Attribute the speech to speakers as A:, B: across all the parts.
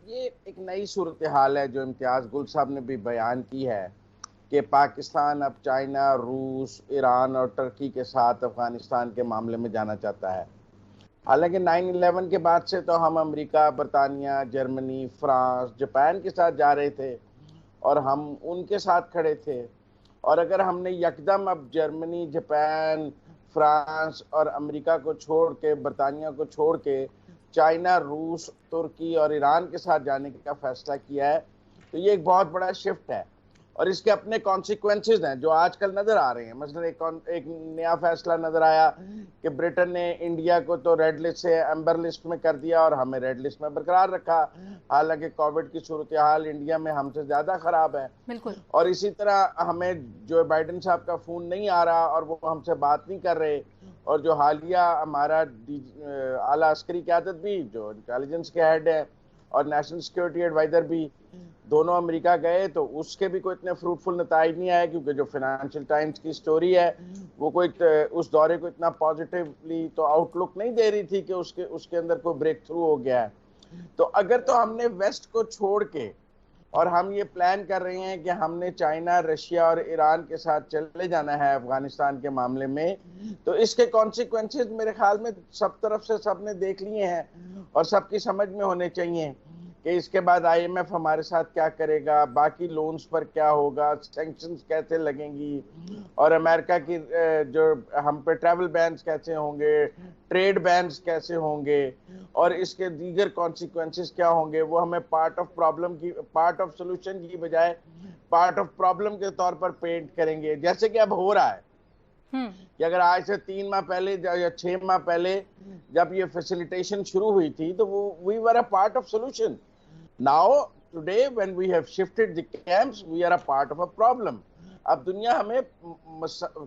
A: ये एक नई सूरत हाल है जो इम्तियाज गुल साहब ने भी बयान की है कि पाकिस्तान अब चाइना, रूस, ईरान और टर्की के साथ अफगानिस्तान के मामले में जाना चाहता है। हालांकि 9/11 के बाद से तो हम अमेरिका, बरतानिया, जर्मनी, फ्रांस, जापान के साथ जा रहे थे और हम उनके साथ खड़े थे। और अगर हमने यकदम अब जर्मनी, जापान, फ्रांस और अमेरिका को छोड़ के, बरतानिया को छोड़ के चाइना, रूस, तुर्की और ईरान के साथ जाने का फैसला किया है, तो ये एक बहुत बड़ा शिफ्ट है और इसके अपने कॉन्सिक्वेंसेस हैं जो आजकल नजर आ रहे हैं। मसलन एक नया फैसला नजर आया कि ब्रिटेन ने इंडिया को तो रेड लिस्ट से एम्बर लिस्ट में कर दिया और हमें रेड लिस्ट में बरकरार रखा। हालांकि कोविड की सूरत हाल इंडिया में हमसे ज्यादा खराब है।
B: बिल्कुल।
A: और इसी तरह हमें जो बाइडेन साहब का फोन नहीं आ रहा और वो हमसे बात नहीं कर रहे। और जो हालिया हमारा आला अस्करी क़यादत भी, जो इंटेलिजेंस के हेड है, और नेशनल सिक्योरिटी एडवाइजर भी दोनों अमेरिका गए, तो उसके भी कोई इतने फ्रूटफुल नताइज नहीं आए, क्योंकि जो फाइनेंशियल टाइम्स की स्टोरी है वो कोई उस दौरे को इतना पॉजिटिवली तो आउटलुक नहीं दे रही थी कि उसके उसके अंदर कोई ब्रेक थ्रू हो गया है। तो अगर तो हमने वेस्ट को छोड़ के और हम ये प्लान कर रहे हैं कि हमने चाइना, रशिया और ईरान के साथ चले जाना है अफगानिस्तान के मामले में, तो इसके कॉन्सिक्वेंसेस मेरे ख्याल में सब तरफ से सबने देख लिए हैं और सबकी समझ में होने चाहिए कि इसके बाद आईएमएफ हमारे साथ क्या करेगा, बाकी लोन्स पर क्या होगा, सैंक्शंस कैसे लगेंगी, और अमेरिका की जो हम पे ट्रैवल बैन्स कैसे होंगे, ट्रेड बैन्स कैसे होंगे, और इसके दीगर कॉन्सिक्वेंसेस क्या होंगे। वो हमें पार्ट ऑफ सोल्यूशन की बजाय पार्ट ऑफ प्रॉब्लम के तौर पर पेंट करेंगे, जैसे कि अब हो रहा है कि अगर आज से 3 माह पहले या 6 माह पहले जब ये फैसिलिटेशन शुरू हुई थी तो वो we were a part of solution. Now today when we have shifted the camps we are a part of a problem. अब दुनिया हमें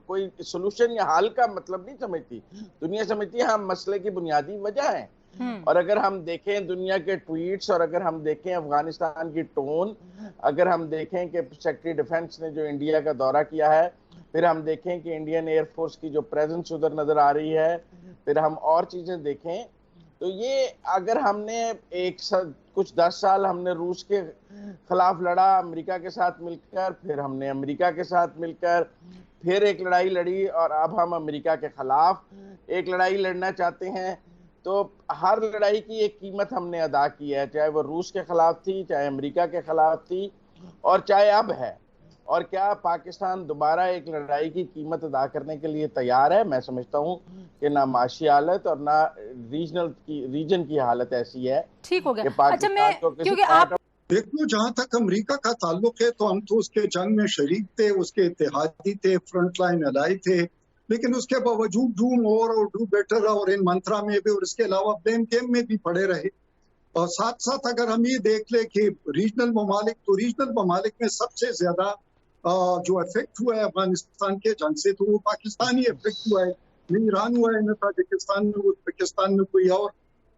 A: कोई सोल्यूशन या हल का मतलब नहीं समझती, दुनिया समझती है हम मसले की बुनियादी वजह है। और अगर हम देखें दुनिया के ट्वीट्स, और अगर हम देखें अफगानिस्तान की टोन, अगर हम देखें कि सेक्रेटरी डिफेंस ने जो इंडिया का दौरा किया है, फिर हम देखें कि इंडियन एयरफोर्स की जो प्रेजेंस उधर नजर आ रही है, फिर हम और चीजें देखें, तो ये अगर हमने कुछ 10 साल हमने रूस के खिलाफ लड़ा अमेरिका के साथ मिलकर, फिर हमने अमेरिका के साथ मिलकर फिर एक लड़ाई लड़ी, और अब हम अमेरिका के खिलाफ एक लड़ाई लड़ना चाहते हैं, तो हर लड़ाई की एक कीमत हमने अदा की है, चाहे वो रूस के खिलाफ थी, चाहे अमेरिका के खिलाफ थी, और चाहे अब है। और क्या पाकिस्तान दोबारा एक लड़ाई की कीमत अदा करने के लिए तैयार है? मैं समझता हूँ कि ना माशी हालत और ना रीजन की हालत ऐसी है
B: ठीक हो गया।
A: कि
B: अच्छा, मैं
A: पाकिस्तान को किसी
B: क्योंकि
A: पार्ट
B: आप
C: देखो, जहां तक अमेरिका का ताल्लुक है तो हम तो उसके जंग में शरीक थे, उसके इत्तेहादी थे, फ्रंट लाइन अलाई थे, लेकिन उसके बावजूद डू मोर और डू बेटर और इन मंत्रा में भी और इसके अलावा ब्लेम गेम में भी पड़े रहे। और साथ साथ अगर हम ये देख ले कि रीजनल ममालिक में सबसे ज्यादा जो इफेक्ट हुआ है अफगानिस्तान के जंग से, तो वो पाकिस्तान ही इफेक्ट हुआ है, न ईरान हुआ है, न ताजिकिस्तान, न उज्बेकिस्तान में कोई और।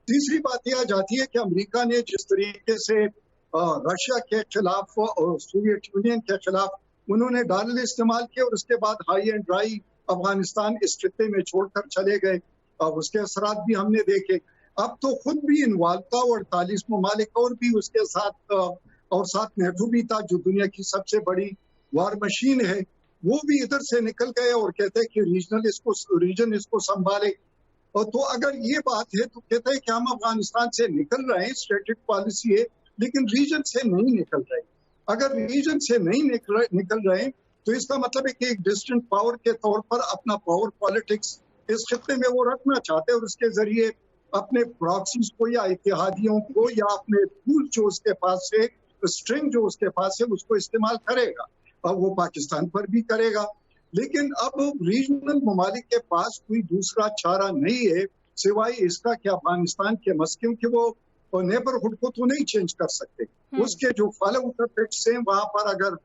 C: तीसरी बात यह आ जाती है कि अमेरिका ने जिस तरीके से रशिया के खिलाफ और सोवियत यूनियन के खिलाफ उन्होंने डॉलर इस्तेमाल किए और उसके बाद हाई एंड ड्राई अफगानिस्तान इस खित्ते में छोड़कर चले गए, उसके असरात भी हमने देखे। अब तो खुद भी इन्वॉल्व था और 48 ममालिक और भी उसके साथ, और साथ नेटो भी था जो दुनिया की सबसे बड़ी वार मशीन है, वो भी इधर से निकल गए और कहते हैं कि रीजन इसको संभाले। और तो अगर ये बात है तो कहते हैं कि हम अफगानिस्तान से निकल रहे हैं, स्ट्रेटेजिक पॉलिसी है, लेकिन रीजन से नहीं निकल रहे। अगर रीजन से नहीं निकल रहे तो इसका मतलब है कि एक डिस्टेंट पावर के तौर पर अपना पावर पॉलिटिक्स इस खित्ते में वो रखना चाहते हैं और उसके जरिए अपने प्रॉक्सीज को या इत्तेहादियों को या अपने टूल जो उसके पास है, स्ट्रिंग जो उसके पास है, उसको इस्तेमाल करेगा और वो पाकिस्तान पर भी करेगा। लेकिन अब रीजनल ममालिक के पास कोई दूसरा चारा नहीं है सिवाय इसका कि अफगानिस्तान के मस्किन के वो नेबरहुड को तो नहीं चेंज कर सकते। उसके जो फॉलो इफेक्ट्स हैं वहां पर अगर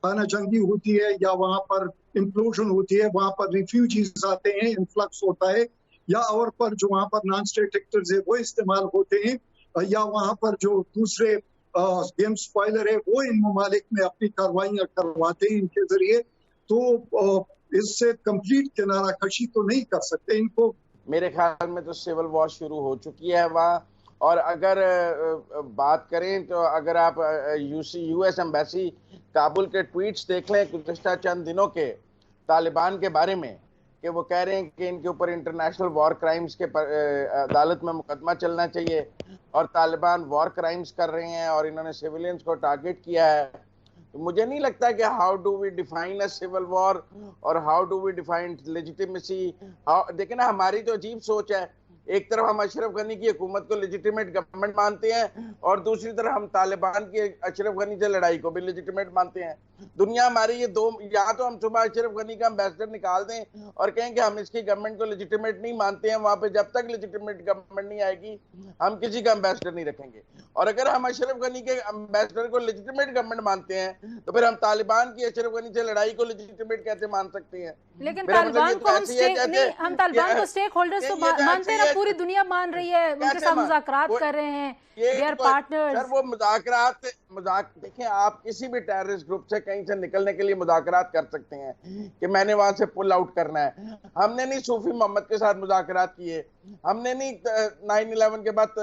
C: खाना जंगी होती है या वहां पर इम्प्लोजन होती है, वहां पर रिफ्यूजीज आते हैं, इन्फ्लक्स होता है, या और पर जो वहां पर नॉन स्टेट एक्टर्स है वो इस्तेमाल होते हैं, या वहां पर जो दूसरे गेम स्पॉइलर है वो इन ममालिक में अपनी कार्रवाइयां करवाते हैं इनके जरिए, तो इससे कंप्लीट किनारा कशी तो नहीं कर सकते इनको।
A: मेरे ख्याल में तो सिविल वॉर शुरू हो चुकी है वहाँ, और अगर बात करें तो अगर आप यूएस एम्बेसी काबुल के ट्वीट्स देख लें गुज़िश्ता चंद दिनों के तालिबान के बारे में, कि वो कह रहे हैं कि इनके ऊपर इंटरनेशनल वॉर क्राइम्स के अदालत में मुकदमा चलना चाहिए और तालिबान वॉर क्राइम्स कर रहे हैं और इन्होंने सिविलियंस को टारगेट किया है। तो मुझे नहीं लगता कि how do we define a civil war और how do we define legitimacy. देखिए ना, हमारी तो अजीब सोच है, एक तरफ हम अशरफ गनी की हुकूमत को लेजिटिमेट गवर्नमेंट मानते हैं और दूसरी तरफ हम तालिबान की अशरफ गनी से लड़ाई को भी लेजिटिमेट मानते हैं। दुनिया हमारी ये दो, या तो हम सुबह अशरफ गनी का एम्बेसडर निकाल दें और कहें कि हम इसकी गवर्नमेंट को लेजिटिमेट नहीं मानते हैं, वहां पे जब तक लेजिटिमेट गवर्नमेंट नहीं आएगी हम किसी का एम्बेसडर नहीं रखेंगे। और अगर हम अशरफ गनी के एम्बेसडर को लेजिटिमेट गवर्नमेंट मानते हैं तो फिर हम तालिबान की अशरफ गनी से लड़ाई को लेजिटिमेट कैसे मान सकते हैं?
B: लेकिन तालिबान को हम तालिबान को स्टेक होल्डर्स तो मानते हैं ना, पूरी दुनिया मान रही है, उनके साथ मुज़ाकरात कर रहे हैं, दे आर पार्टनर्स।
A: सर वो मुज़ाकरात देखिए, आप किसी भी टेररिस्ट ग्रुप से कहीं से निकलने के लिए मुज़ाकरात कर सकते हैं कि मैंने वहां से पुल आउट करना है। हमने नहीं सूफी मोहम्मद के साथ मुज़ाकरात किए, हमने नहीं 9/11 के बाद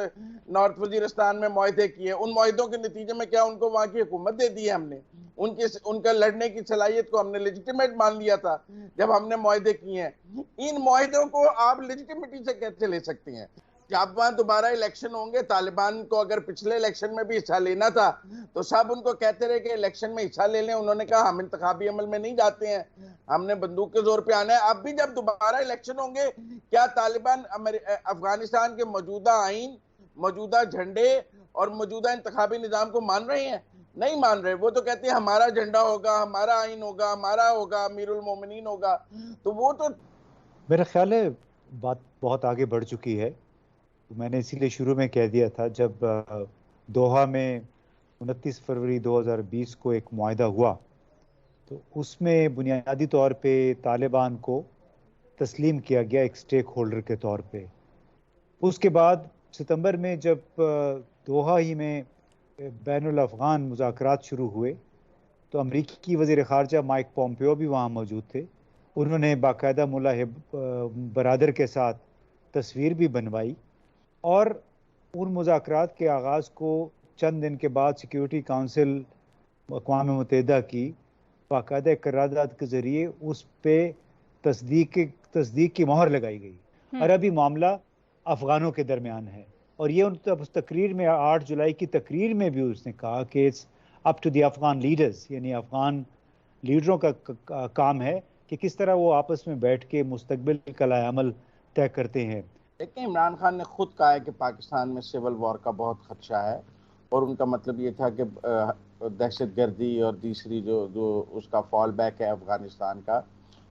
A: नॉर्थ वजीरिस्तान में मुआहदे किए। उन मुआहदों के नतीजे में क्या उनको वहां की हुकूमत दे दी है हमने? उनका लड़ने की सलाहियत को हमने लेजिटिमेट मान लिया था जब हमने मुआहदे किए हैं। इन मुआहदों को आप लेजिटिमिटी से कैसे ले सकते हैं? जब वहां दोबारा इलेक्शन होंगे, तालिबान को अगर पिछले इलेक्शन में भी हिस्सा लेना था तो सब उनको कहते रहे कि इलेक्शन में हिस्सा ले लें। उन्होंने कहा हम इंतखाबी अमल में नहीं जाते हैं, हमने बंदूक के जोर पे आना है। अब भी जब दोबारा इलेक्शन होंगे, क्या तालिबान अफगानिस्तान के मौजूदा आइन, मौजूदा झंडे और मौजूदा इंतखाबी निजाम को मान रहे हैं? नहीं मान रहे। वो तो कहते हैं हमारा झंडा होगा, हमारा आइन होगा, हमारा होगा, अमीरुल मोमिनीन होगा। तो वो तो
D: मेरा ख्याल है बात बहुत आगे बढ़ चुकी है। मैंने इसीलिए शुरू में कह दिया था, जब दोहा में 29 फरवरी 2020 को एक मुआहदा हुआ तो उसमें बुनियादी तौर पे तालिबान को तस्लीम किया गया एक स्टेक होल्डर के तौर पे। उसके बाद सितंबर में जब दोहा ही में बैनुल अफ़गान मुज़ाकरात शुरू हुए तो अमरीकी वज़ीर ख़ारजा माइक पोम्पियो भी वहाँ मौजूद थे। उन्होंने बाकायदा मुल्ला बरादर के साथ तस्वीर भी बनवाई और उन मुज़ाकरात के आगाज़ को चंद दिन के बाद सिक्योरिटी काउंसिल अक़वाम मुत्तहिदा की बाकायदा करारदाद के ज़रिए उस पर तस्दीक की मोहर लगाई गई। और अभी मामला अफ़गानों के दरमियान है और ये उस तकरीर में 8 जुलाई की तकरीर में भी उसने कहा कि it's up to the Afghan leaders, यानी अफ़गान लीडरों का काम है कि किस तरह वो आपस में बैठ के मुस्तकबिल का लाएअमल तय करते हैं।
A: लेकिन इमरान खान ने खुद कहा है कि पाकिस्तान में सिविल वॉर का बहुत खदशा है और उनका मतलब ये था कि दहशतगर्दी और तीसरी जो उसका फॉल बैक है अफगानिस्तान का,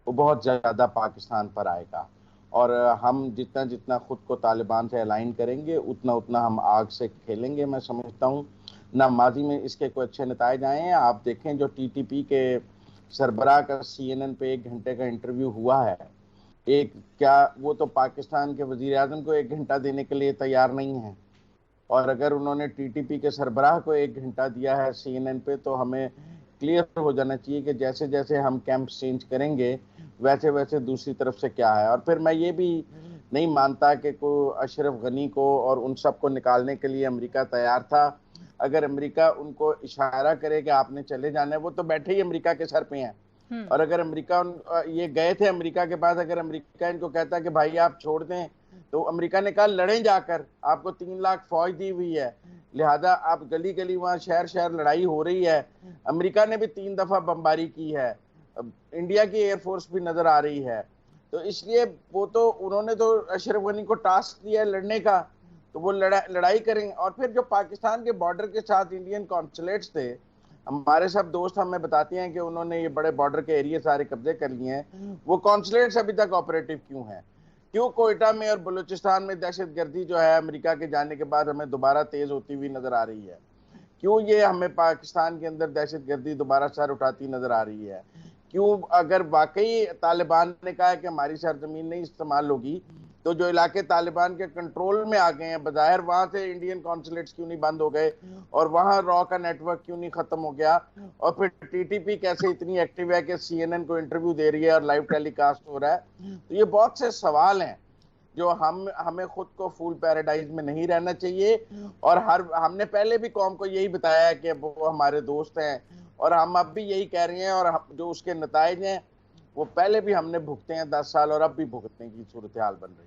A: वो बहुत ज़्यादा पाकिस्तान पर आएगा और हम जितना जितना खुद को तालिबान से अलाइन करेंगे उतना उतना हम आग से खेलेंगे। मैं समझता हूँ ना माजी में इसके कोई अच्छे नताइज आए हैं। आप देखें जो टीटीपी के सरबराह का CNN पे 1 घंटे का इंटरव्यू हुआ है, क्या वो तो पाकिस्तान के वजीर आज़म को 1 घंटा देने के लिए तैयार नहीं है। और अगर उन्होंने टीटीपी के सरबराह को 1 घंटा दिया है CNN पे, तो हमें क्लियर हो जाना चाहिए कि जैसे जैसे हम कैंप चेंज करेंगे वैसे वैसे दूसरी तरफ से क्या है। और फिर मैं ये भी नहीं मानता कि कोई अशरफ गनी को और उन सब को निकालने के लिए अमेरिका तैयार था। अगर अमेरिका उनको इशारा करे कि आपने चले जाना है, वो तो बैठे ही अमेरिका के सर पे हैं। और अगर अमेरिका ये गए थे अमेरिका के पास, अगर अमेरिका इनको कहता कि भाई आप छोड़ दें, तो अमेरिका ने कहा लड़ें जाकर, आपको 3 लाख फौज दी हुई है, लिहाजा आप गली गली वहाँ शहर शहर लड़ाई हो रही है। अमेरिका ने भी 3 दफा बमबारी की है, इंडिया की एयरफोर्स भी नजर आ रही है। तो इसलिए वो तो उन्होंने तो अशरफ गनी को टास्क दिया है लड़ने का, तो वो लड़ाई करेंगे। और फिर जो पाकिस्तान के बॉर्डर के साथ इंडियन कॉन्सुलेट्स थे, हमारे सब दोस्त हमें बताते हैं कि उन्होंने ये बड़े बॉर्डर के एरिया सारे कब्जे कर लिए हैं। वो कॉन्सुलेट्स अभी तक ऑपरेटिव क्यों हैं? क्यों कोयटा में और बलूचिस्तान में दहशतगर्दी जो है अमेरिका के जाने के बाद हमें दोबारा तेज होती हुई नजर आ रही है? क्यों ये हमें पाकिस्तान के अंदर दहशतगर्दी दोबारा सर उठाती नजर आ रही है? क्यों अगर वाकई तालिबान ने कहा है कि हमारी सरजमीन नहीं इस्तेमाल होगी, तो जो इलाके तालिबान के कंट्रोल में आ गए हैं बज़ाहिर, वहां से इंडियन कॉन्सुलेट्स क्यों नहीं बंद हो गए और वहां रॉ का नेटवर्क क्यों नहीं खत्म हो गया? और फिर टीटीपी कैसे इतनी एक्टिव है कि CNN को इंटरव्यू दे रही है और लाइव टेलीकास्ट हो रहा है? तो ये बहुत से सवाल हैं। जो हमें खुद को फूल पैराडाइज में नहीं रहना चाहिए। और हमने पहले भी कौम को यही बताया कि वो हमारे दोस्त हैं, और हम अब भी यही कह रहे हैं, और जो उसके नताइज हैं वो पहले भी हमने भुगते हैं 10 साल, और अब भी भुगतने की सूरत हाल बन रही है।